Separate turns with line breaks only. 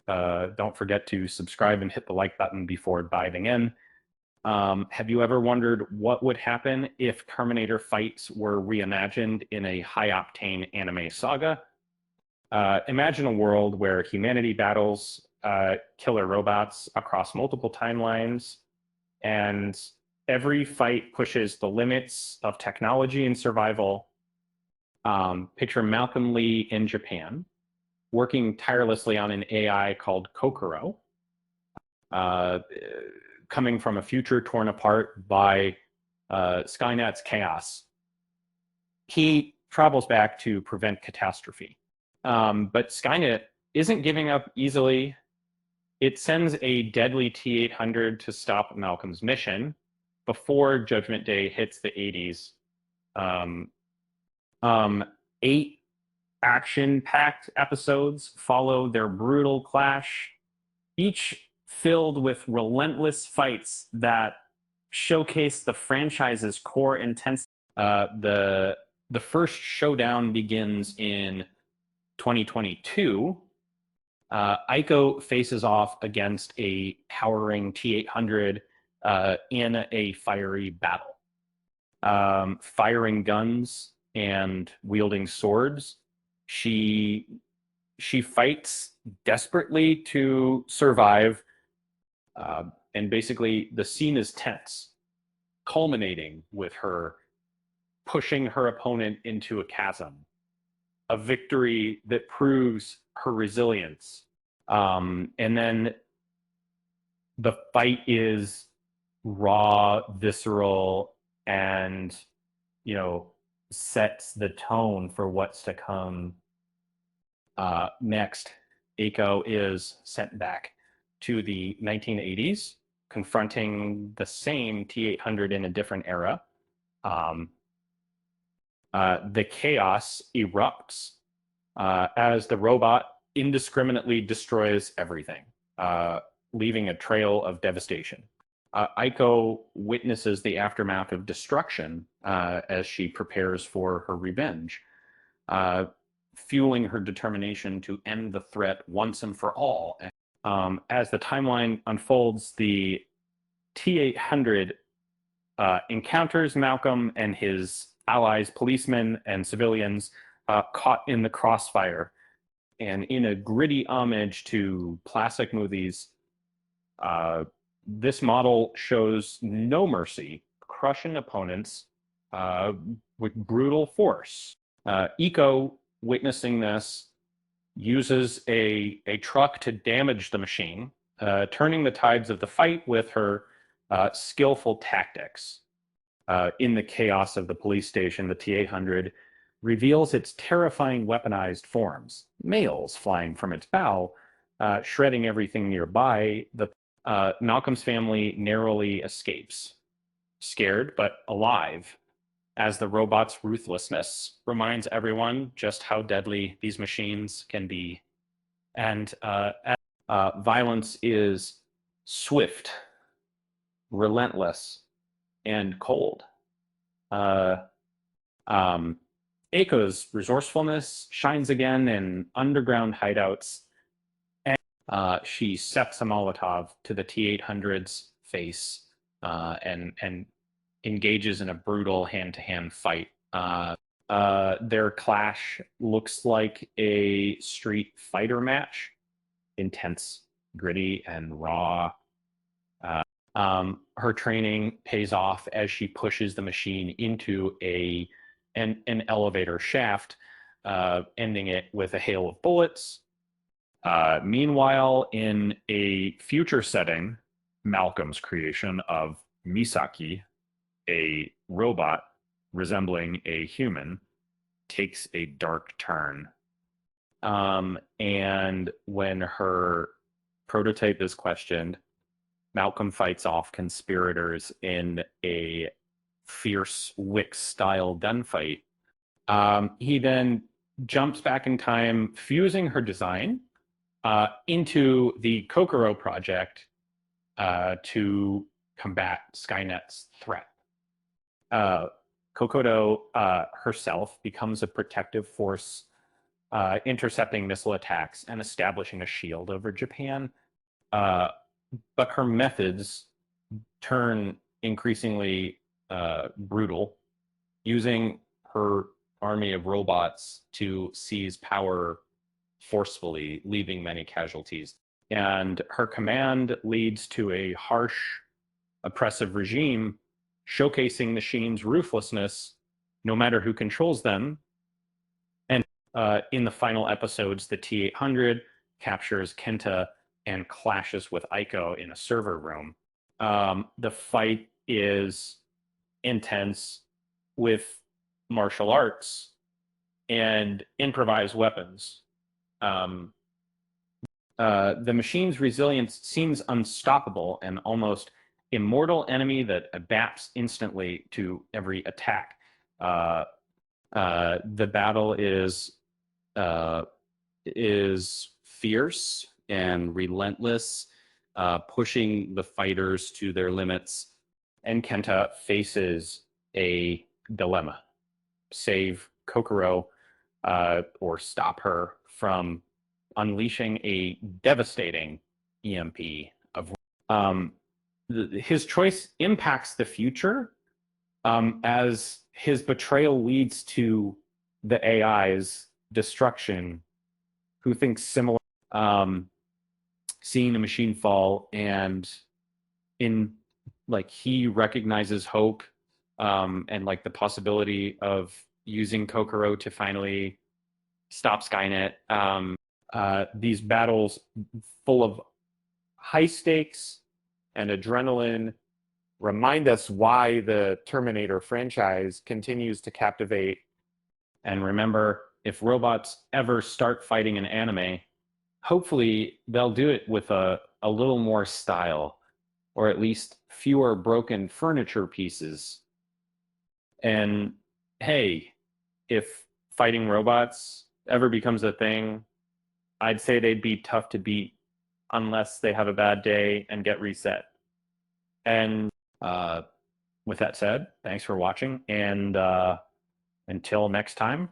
Don't forget to subscribe and hit the like button before diving in. Have you ever wondered what would happen if Terminator fights were reimagined in a high-octane anime saga? Imagine a world where humanity battles killer robots across multiple timelines, and every fight pushes the limits of technology and survival. Picture Malcolm Lee in Japan, working tirelessly on an AI called Kokoro, uh, coming from a future torn apart by Skynet's chaos. He travels back to prevent catastrophe. But Skynet isn't giving up easily. It sends a deadly T-800 to stop Malcolm's mission before Judgment Day hits the 80s. Um, 8 action-packed episodes follow their brutal clash, each filled with relentless fights that showcase the franchise's core intensity. The first showdown begins in 2022. Aiko faces off against a towering T-800 in a fiery battle. Firing guns and wielding swords, she fights desperately to survive, and basically the scene is tense, culminating with her pushing her opponent into a chasm, a victory that proves her resilience. And then the fight is raw, visceral, and, sets the tone for what's to come. Next, Aiko is sent back to the 1980s, confronting the same T-800 in a different era. The chaos erupts as the robot indiscriminately destroys everything, leaving a trail of devastation. Aiko witnesses the aftermath of destruction as she prepares for her revenge, fueling her determination to end the threat once and for all. As the timeline unfolds, the T-800 encounters Malcolm and his allies, policemen and civilians, caught in the crossfire. And in a gritty homage to classic movies, this model shows no mercy, crushing opponents with brutal force. Eco, witnessing this, uses a truck to damage the machine, turning the tides of the fight with her skillful tactics. In the chaos of the police station, the T-800 reveals its terrifying weaponized forms, males flying from its bow, shredding everything nearby. Malcolm's family narrowly escapes, scared but alive, as the robot's ruthlessness reminds everyone just how deadly these machines can be. And violence is swift, relentless, and cold. Aiko's resourcefulness shines again in underground hideouts, and she sets a Molotov to the T-800's face and engages in a brutal hand-to-hand fight. Their clash looks like a street fighter match, intense, gritty, and raw. Her training pays off as she pushes the machine into an elevator shaft, ending it with a hail of bullets. Meanwhile, in a future setting, Malcolm's creation of Misaki, a robot resembling a human, takes a dark turn. And when her prototype is questioned, Malcolm fights off conspirators in a fierce Wick-style gunfight. He then jumps back in time, fusing her design into the Kokoro project to combat Skynet's threat. Kokoro herself becomes a protective force intercepting missile attacks and establishing a shield over Japan. But her methods turn increasingly brutal, using her army of robots to seize power forcefully, leaving many casualties. And her command leads to a harsh, oppressive regime, showcasing machines' ruthlessness, no matter who controls them. And in the final episodes, the T-800 captures Kenta and clashes with Aiko in a server room. The fight is intense with martial arts and improvised weapons. The machine's resilience seems unstoppable, an almost immortal enemy that adapts instantly to every attack. The battle is fierce and relentless, pushing the fighters to their limits. And Kenta faces a dilemma: save Kokoro or stop her from unleashing a devastating EMP of his choice impacts the future, as his betrayal leads to the AI's destruction, who thinks similar, seeing the machine fall, and he recognizes hope, and like the possibility of using Kokoro to finally stop Skynet. These battles full of high stakes and adrenaline remind us why the Terminator franchise continues to captivate. And remember, if robots ever start fighting in anime, hopefully they'll do it with a little more style, or at least fewer broken furniture pieces. And hey, if fighting robots ever becomes a thing, I'd say they'd be tough to beat unless they have a bad day and get reset. And with that said, thanks for watching, and until next time,